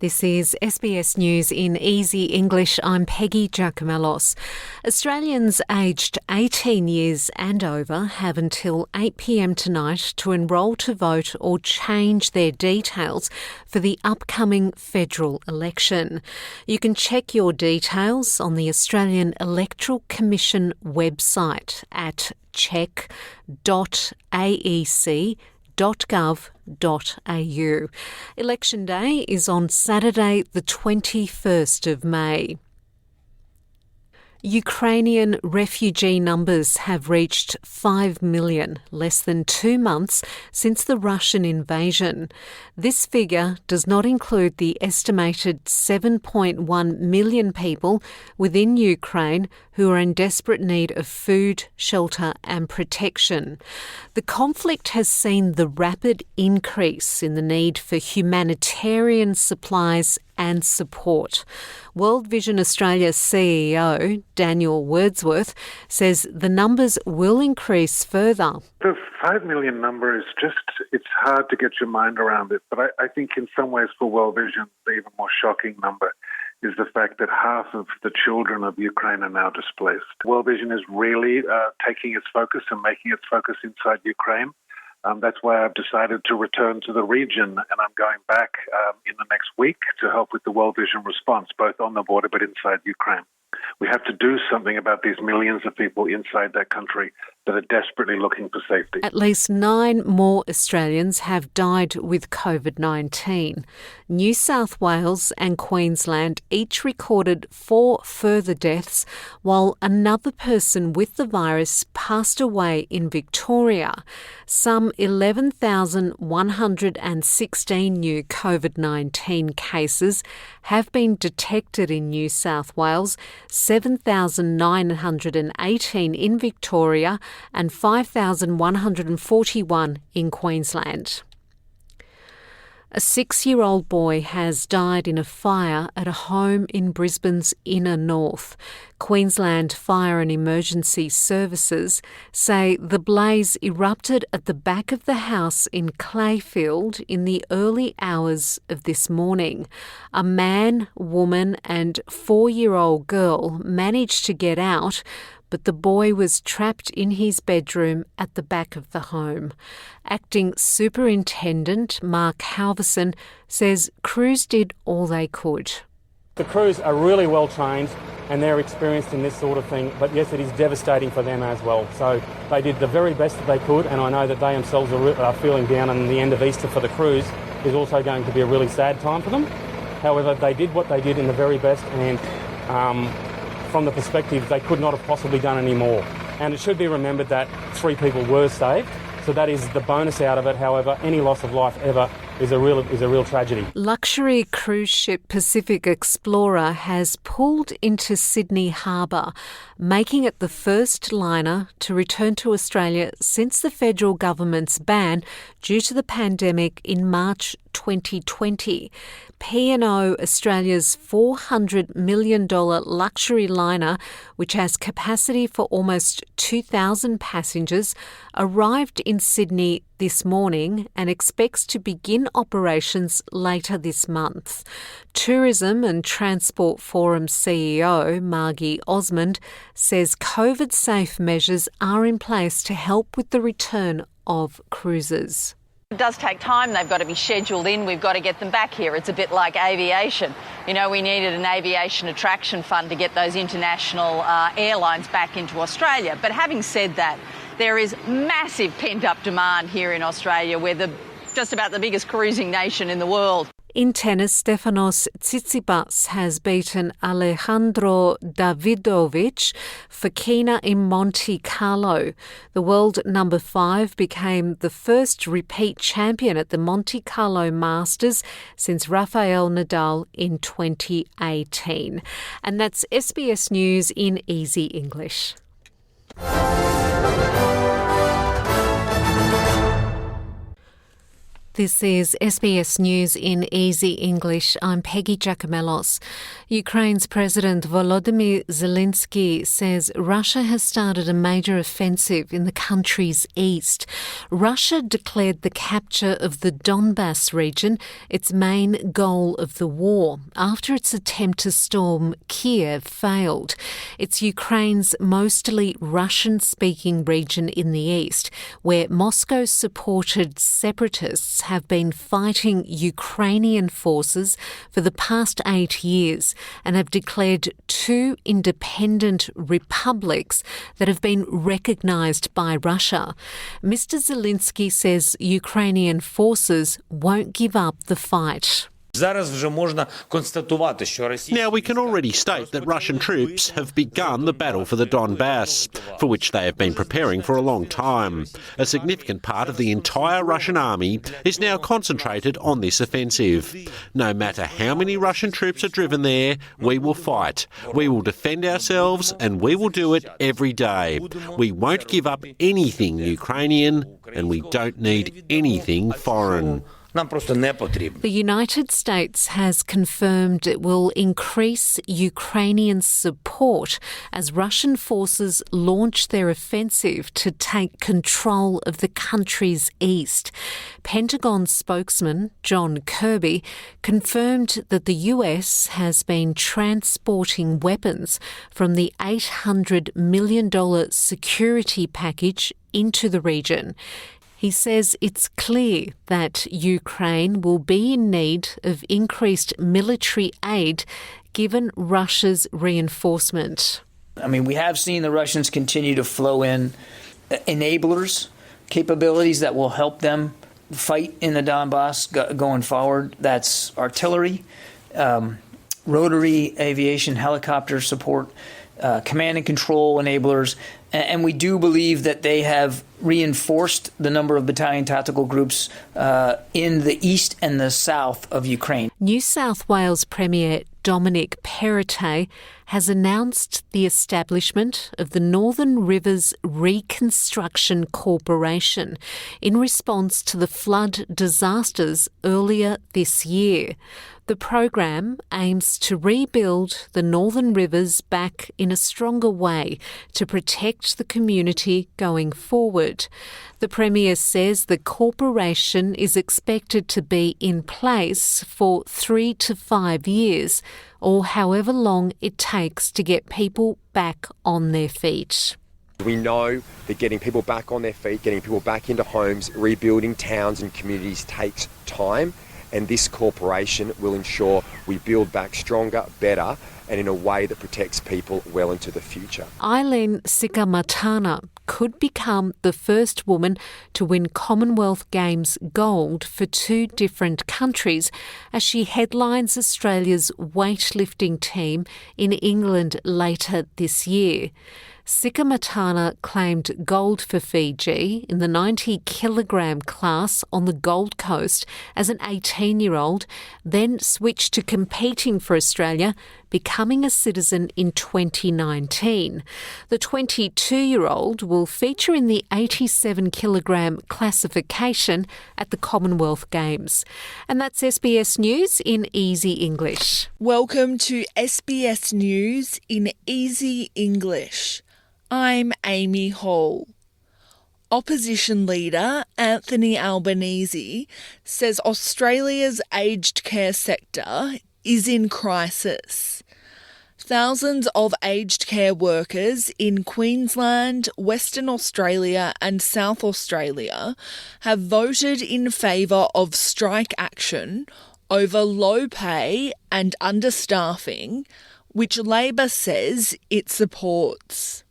This is SBS News in Easy English. I'm Peggy Giacomellos. Australians aged 18 years and over have until 8 p.m. tonight to enrol to vote or change their details for the upcoming federal election. You can check your details on the Australian Electoral Commission website at check.aec.gov.au. Election Day is on Saturday the 21st of May. Ukrainian refugee numbers have reached 5 million, less than 2 months since the Russian invasion. This figure does not include the estimated 7.1 million people within Ukraine who are in desperate need of food, shelter and protection. The conflict has seen the rapid increase in the need for humanitarian supplies and support. World Vision Australia's CEO, Daniel Wordsworth, says the numbers will increase further. The 5 million number is it's hard to get your mind around it. But I think in some ways for World Vision, the even more shocking number is the fact that half of the children of Ukraine are now displaced. World Vision is really taking its focus and making its focus inside Ukraine. That's why I've decided to return to the region, and I'm going back in the next week to help with the World Vision response, both on the border but inside Ukraine. We have to do something about these millions of people inside that country that are desperately looking for safety. At least 9 more Australians have died with COVID-19. New South Wales and Queensland each recorded 4 further deaths, while another person with the virus passed away in Victoria. Some 11,116 new COVID-19 cases have been detected in New South Wales, 7,918 in Victoria and 5,141 in Queensland. A 6-year-old boy has died in a fire at a home in Brisbane's inner north. Queensland Fire and Emergency Services say the blaze erupted at the back of the house in Clayfield in the early hours of this morning. A man, woman and 4-year-old girl managed to get out, but the boy was trapped in his bedroom at the back of the home. Acting Superintendent Mark Halverson says crews did all they could. The crews are really well trained and they're experienced in this sort of thing, but yes, it is devastating for them as well. So they did the very best that they could, and I know that they themselves are feeling down, and the end of Easter for the crews is also going to be a really sad time for them. However, they did what they did in the very best, and from the perspective, they could not have possibly done any more. And it should be remembered that 3 people were saved, so that is the bonus out of it. However, any loss of life ever is a real tragedy. Luxury cruise ship Pacific Explorer has pulled into Sydney Harbour, making it the first liner to return to Australia since the federal government's ban due to the pandemic in March 2020. P&O Australia's $400 million luxury liner, which has capacity for almost 2,000 passengers, arrived in Sydney this morning and expects to begin operations later this month. Tourism and Transport Forum CEO Margie Osmond says COVID-safe measures are in place to help with the return of cruises. It does take time. They've got to be scheduled in. We've got to get them back here. It's a bit like aviation. You know, we needed an aviation attraction fund to get those international airlines back into Australia. But having said that, there is massive pent-up demand here in Australia. We're just about the biggest cruising nation in the world. In tennis, Stefanos Tsitsipas has beaten Alejandro Davidovich Fokina in Monte Carlo. The world number 5 became the first repeat champion at the Monte Carlo Masters since Rafael Nadal in 2018. And that's SBS News in Easy English. This is SBS News in Easy English. I'm Peggy Giacomellos. Ukraine's President Volodymyr Zelensky says Russia has started a major offensive in the country's east. Russia declared the capture of the Donbas region its main goal of the war after its attempt to storm Kiev failed. It's Ukraine's mostly Russian-speaking region in the east, where Moscow-supported separatists have been fighting Ukrainian forces for the past 8 years and have declared 2 independent republics that have been recognised by Russia. Mr. Zelensky says Ukrainian forces won't give up the fight. Now we can already state that Russian troops have begun the battle for the Donbas, for which they have been preparing for a long time. A significant part of the entire Russian army is now concentrated on this offensive. No matter how many Russian troops are driven there, we will fight. We will defend ourselves, and we will do it every day. We won't give up anything Ukrainian, and we don't need anything foreign. The United States has confirmed it will increase Ukrainian support as Russian forces launch their offensive to take control of the country's east. Pentagon spokesman John Kirby confirmed that the US has been transporting weapons from the $800 million security package into the region. He says it's clear that Ukraine will be in need of increased military aid given Russia's reinforcement. I mean, we have seen the Russians continue to flow in enablers, capabilities that will help them fight in the Donbass going forward. That's artillery, rotary aviation, helicopter support, command and control enablers, and we do believe that they have reinforced the number of battalion tactical groups in the east and the south of Ukraine. New South Wales Premier Dominic Perrottet has announced the establishment of the Northern Rivers Reconstruction Corporation in response to the flood disasters earlier this year. The program aims to rebuild the Northern Rivers back in a stronger way to protect the community going forward. The Premier says the corporation is expected to be in place for 3 to 5 years, or however long it takes to get people back on their feet. We know that getting people back on their feet, getting people back into homes, rebuilding towns and communities takes time. And this corporation will ensure we build back stronger, better, and in a way that protects people well into the future. Eileen Sikamatana could become the first woman to win Commonwealth Games gold for 2 different countries as she headlines Australia's weightlifting team in England later this year. Sikamatana claimed gold for Fiji in the 90-kilogram class on the Gold Coast as an 18-year-old, then switched to competing for Australia, becoming a citizen in 2019. The 22-year-old will feature in the 87-kilogram classification at the Commonwealth Games. And that's SBS News in Easy English. Welcome to SBS News in Easy English. I'm Amy Hall. Opposition leader Anthony Albanese says Australia's aged care sector is in crisis. Thousands of aged care workers in Queensland, Western Australia and South Australia have voted in favour of strike action over low pay and understaffing, which Labor says it supports.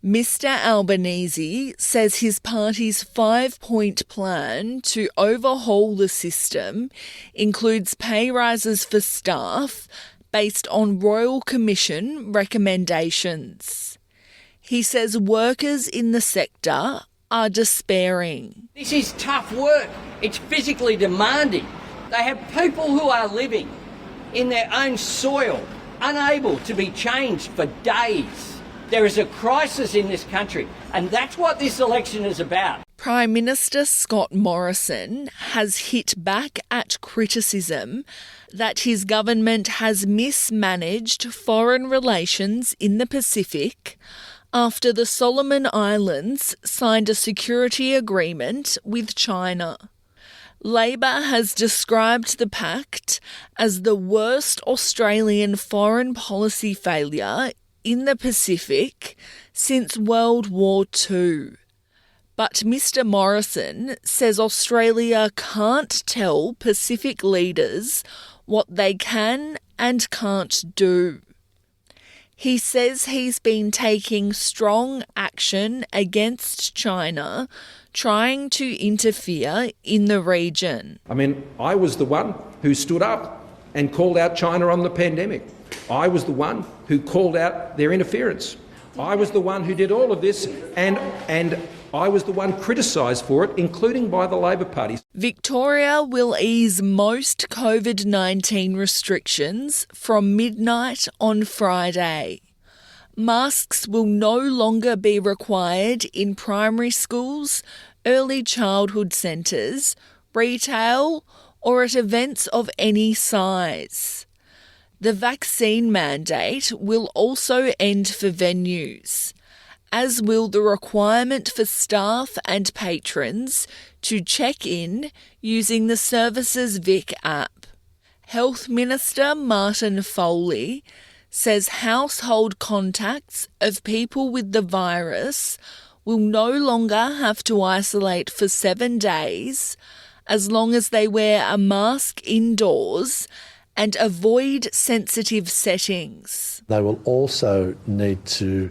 Mr Albanese says his party's 5-point plan to overhaul the system includes pay rises for staff based on Royal Commission recommendations. He says workers in the sector are despairing. This is tough work. It's physically demanding. They have people who are living in their own soil, unable to be changed for days. There is a crisis in this country, and that's what this election is about. Prime Minister Scott Morrison has hit back at criticism that his government has mismanaged foreign relations in the Pacific after the Solomon Islands signed a security agreement with China. Labor has described the pact as the worst Australian foreign policy failure in the Pacific since World War II. But Mr Morrison says Australia can't tell Pacific leaders what they can and can't do. He says he's been taking strong action against China, trying to interfere in the region. I mean, I was the one who stood up and called out China on the pandemic. I was the one who called out their interference. I was the one who did all of this, and I was the one criticised for it, including by the Labor Party. Victoria will ease most COVID-19 restrictions from midnight on Friday. Masks will no longer be required in primary schools, early childhood centres, retail, or at events of any size. The vaccine mandate will also end for venues, as will the requirement for staff and patrons to check in using the service's Vic app. Health Minister Martin Foley says household contacts of people with the virus will no longer have to isolate for 7 days as long as they wear a mask indoors and avoid sensitive settings. They will also need to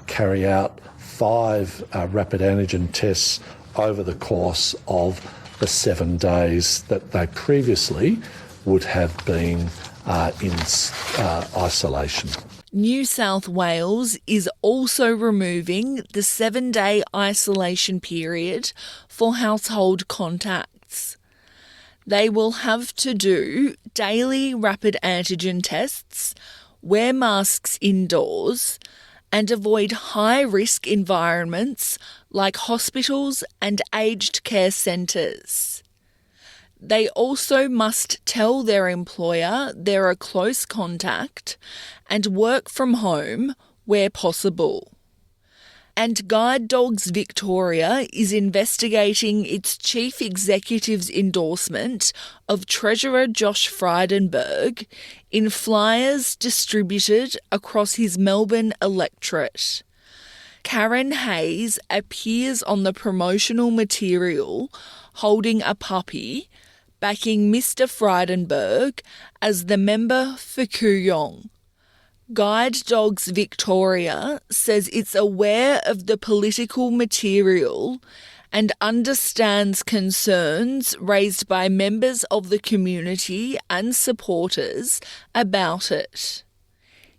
carry out 5 rapid antigen tests over the course of the 7 days that they previously would have been in isolation. New South Wales is also removing the 7-day isolation period for household contacts. They will have to do daily rapid antigen tests, wear masks indoors, and avoid high-risk environments like hospitals and aged care centres. They also must tell their employer they're a close contact and work from home where possible. And Guide Dogs Victoria is investigating its chief executive's endorsement of Treasurer Josh Frydenberg in flyers distributed across his Melbourne electorate. Karen Hayes appears on the promotional material holding a puppy, backing Mr Frydenberg as the member for Kooyong. Guide Dogs Victoria says it's aware of the political material and understands concerns raised by members of the community and supporters about it.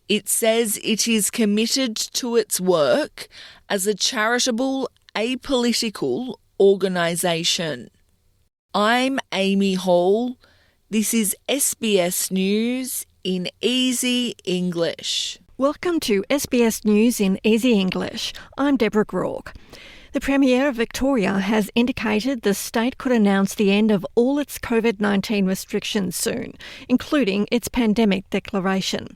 It says it is committed to its work as a charitable, apolitical organisation. I'm Amy Hall. This is SBS News in Easy English. Welcome to SBS News in Easy English. I'm Deborah Groark. The Premier of Victoria has indicated the state could announce the end of all its COVID-19 restrictions soon, including its pandemic declaration.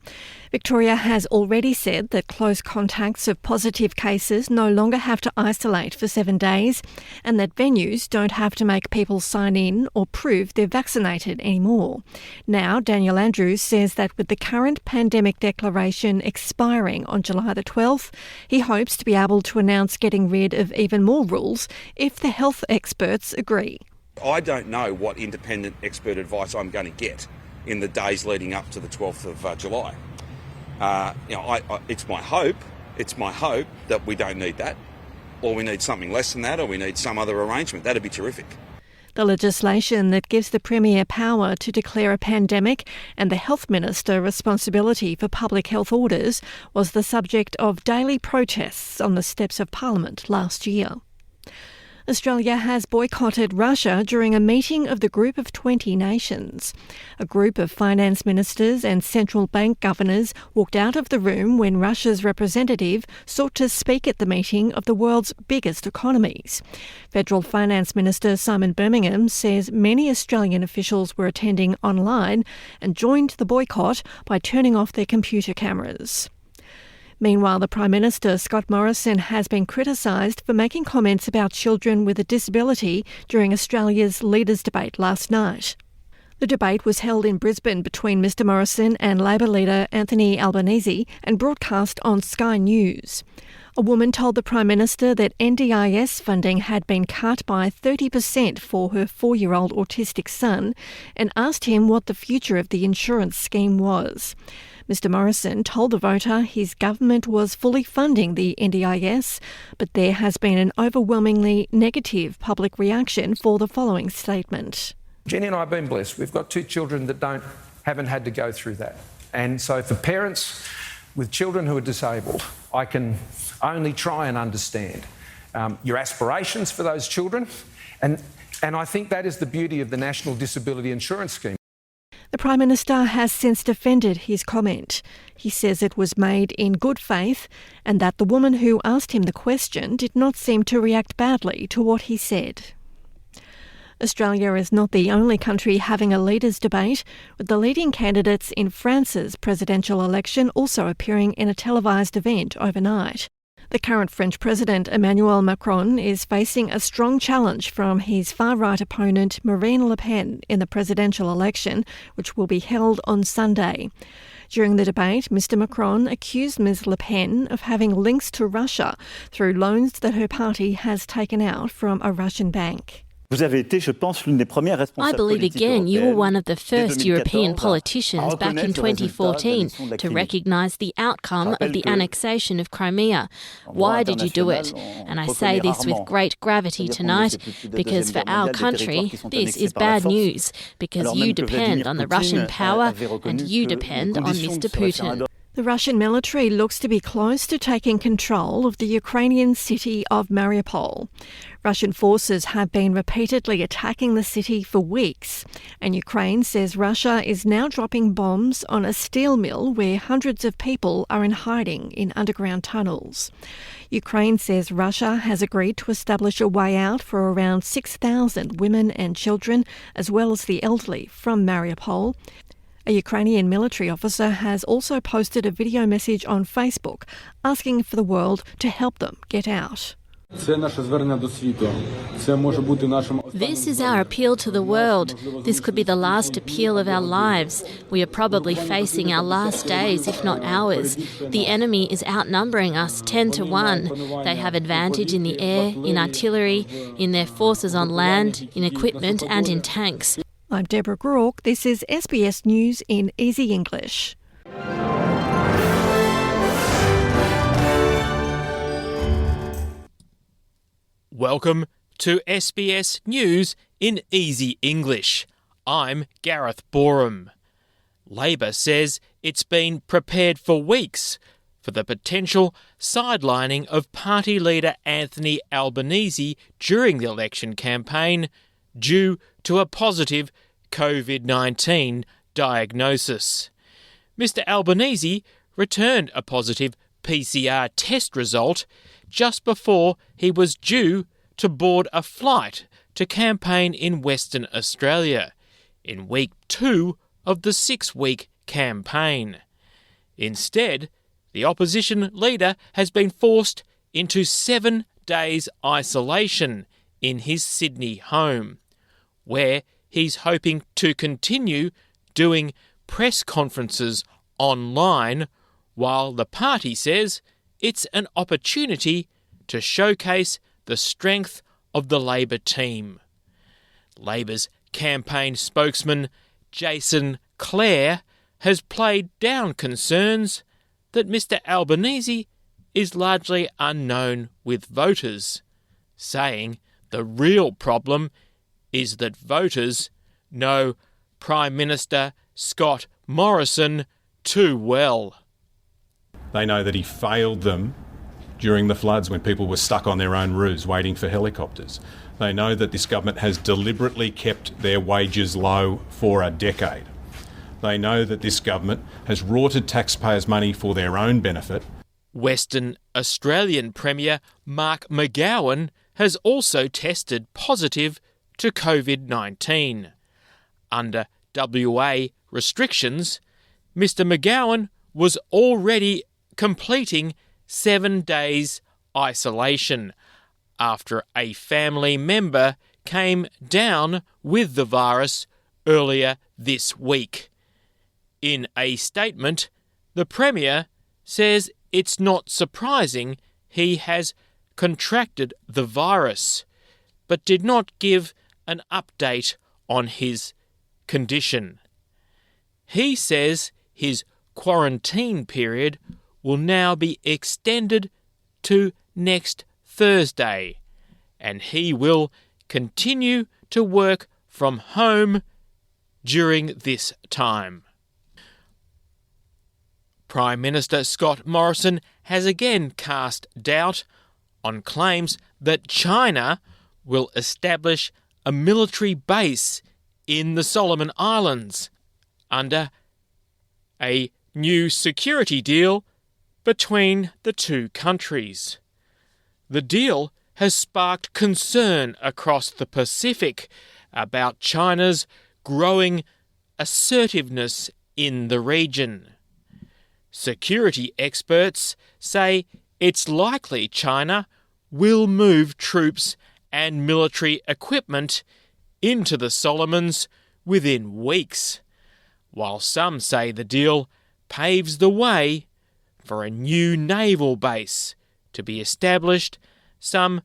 Victoria has already said that close contacts of positive cases no longer have to isolate for 7 days and that venues don't have to make people sign in or prove they're vaccinated anymore. Now, Daniel Andrews says that with the current pandemic declaration expiring on July the 12th, he hopes to be able to announce getting rid of even more rules if the health experts agree. I don't know what independent expert advice I'm going to get in the days leading up to the 12th of July. It's my hope that we don't need that, or we need something less than that, or we need some other arrangement. That'd be terrific. The legislation that gives the Premier power to declare a pandemic and the Health Minister responsibility for public health orders was the subject of daily protests on the steps of Parliament last year. Australia has boycotted Russia during a meeting of the Group of 20 nations. A group of finance ministers and central bank governors walked out of the room when Russia's representative sought to speak at the meeting of the world's biggest economies. Federal Finance Minister Simon Birmingham says many Australian officials were attending online and joined the boycott by turning off their computer cameras. Meanwhile, the Prime Minister, Scott Morrison, has been criticised for making comments about children with a disability during Australia's Leaders' Debate last night. The debate was held in Brisbane between Mr Morrison and Labor leader Anthony Albanese and broadcast on Sky News. A woman told the Prime Minister that NDIS funding had been cut by 30% for her 4-year-old autistic son and asked him what the future of the insurance scheme was. Mr Morrison told the voter his government was fully funding the NDIS, but there has been an overwhelmingly negative public reaction for the following statement. Jenny and I have been blessed. We've got 2 children that haven't had to go through that. And so for parents with children who are disabled, I can only try and understand your aspirations for those children. And I think that is the beauty of the National Disability Insurance Scheme. The Prime Minister has since defended his comment. He says it was made in good faith and that the woman who asked him the question did not seem to react badly to what he said. Australia is not the only country having a leaders' debate, with the leading candidates in France's presidential election also appearing in a televised event overnight. The current French President Emmanuel Macron is facing a strong challenge from his far-right opponent Marine Le Pen in the presidential election, which will be held on Sunday. During the debate, Mr Macron accused Ms Le Pen of having links to Russia through loans that her party has taken out from a Russian bank. I believe again you were one of the first European politicians back in 2014 to recognise the outcome of the annexation of Crimea. Why did you do it? And I say this with great gravity tonight because for our country this is bad news because you depend on the Russian power and you depend on Mr Putin. The Russian military looks to be close to taking control of the Ukrainian city of Mariupol. Russian forces have been repeatedly attacking the city for weeks, and Ukraine says Russia is now dropping bombs on a steel mill where hundreds of people are in hiding in underground tunnels. Ukraine says Russia has agreed to establish a way out for around 6,000 women and children, as well as the elderly, from Mariupol. A Ukrainian military officer has also posted a video message on Facebook asking for the world to help them get out. This is our appeal to the world. This could be the last appeal of our lives. We are probably facing our last days, if not hours. The enemy is outnumbering us 10 to 1. They have advantage in the air, in artillery, in their forces on land, in equipment and in tanks. I'm Deborah Groark. This is SBS News in Easy English. Welcome to SBS News in Easy English. I'm Gareth Borum. Labor says it's been prepared for weeks for the potential sidelining of party leader Anthony Albanese during the election campaign due to a positive COVID-19 diagnosis. Mr Albanese returned a positive PCR test result just before he was due to board a flight to campaign in Western Australia in week 2 of the 6-week campaign. Instead, the opposition leader has been forced into 7 days isolation in his Sydney home, where he's hoping to continue doing press conferences online while the party says it's an opportunity to showcase the strength of the Labor team. Labor's campaign spokesman Jason Clare has played down concerns that Mr Albanese is largely unknown with voters, saying the real problem is that voters know Prime Minister Scott Morrison too well. They know that he failed them during the floods when people were stuck on their own roofs waiting for helicopters. They know that this government has deliberately kept their wages low for a decade. They know that this government has rorted taxpayers' money for their own benefit. Western Australian Premier Mark McGowan has also tested positive to COVID-19. Under WA restrictions, Mr McGowan was already completing 7 days isolation after a family member came down with the virus earlier this week. In a statement, the Premier says it's not surprising he has contracted the virus, but did not give an update on his condition. He says his quarantine period will now be extended to next Thursday, and he will continue to work from home during this time. Prime Minister Scott Morrison has again cast doubt on claims that China will establish a military base in the Solomon Islands under a new security deal between the two countries. The deal has sparked concern across the Pacific about China's growing assertiveness in the region. Security experts say it's likely China will move troops and military equipment into the Solomons within weeks, while some say the deal paves the way for a new naval base to be established some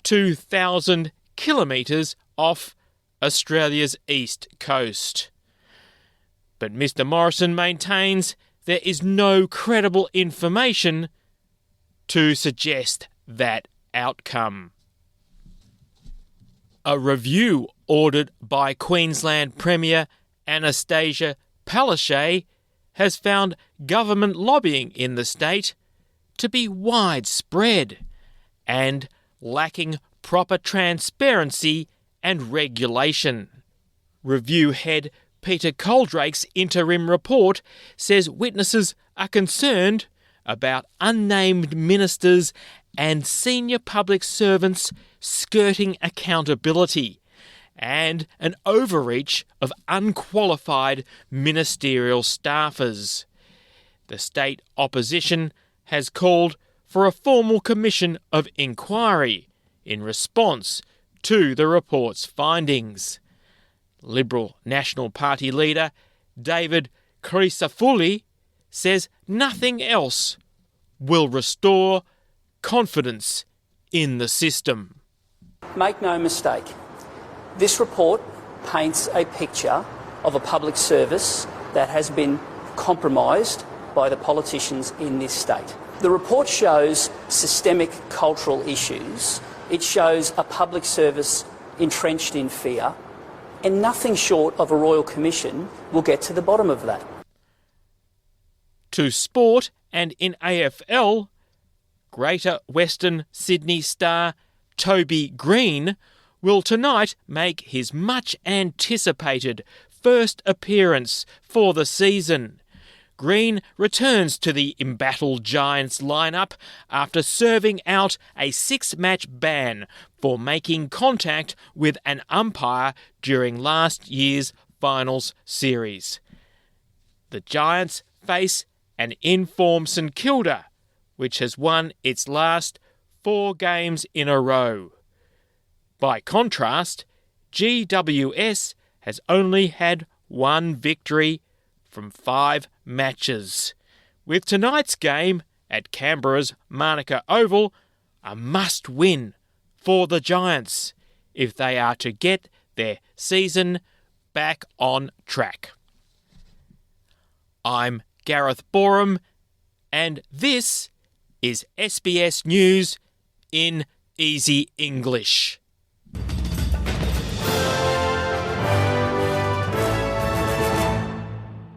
2,000 kilometres off Australia's east coast. But Mr Morrison maintains there is no credible information to suggest that outcome. A review ordered by Queensland Premier Anastasia Palaszczuk has found government lobbying in the state to be widespread and lacking proper transparency and regulation. Review head Peter Coldrake's interim report says witnesses are concerned about unnamed ministers and senior public servants skirting accountability and an overreach of unqualified ministerial staffers. The state opposition has called for a formal commission of inquiry in response to the report's findings. Liberal National Party leader David Crisafulli says nothing else will restore confidence in the system. Make no mistake, this report paints a picture of a public service that has been compromised by the politicians in this state. The report shows systemic cultural issues. It shows a public service entrenched in fear, and nothing short of a royal commission will get to the bottom of that. To sport, and in AFL, Greater Western Sydney star Toby Green will tonight make his much-anticipated first appearance for the season. Green returns to the embattled Giants lineup after serving out a 6-match ban for making contact with an umpire during last year's finals series. The Giants face an in-form St Kilda, which has won its last 4 games in a row. By contrast, GWS has only had 1 victory from 5 matches, with tonight's game at Canberra's Manuka Oval a must-win for the Giants if they are to get their season back on track. I'm Gareth Borum, and this is SBS News in Easy English.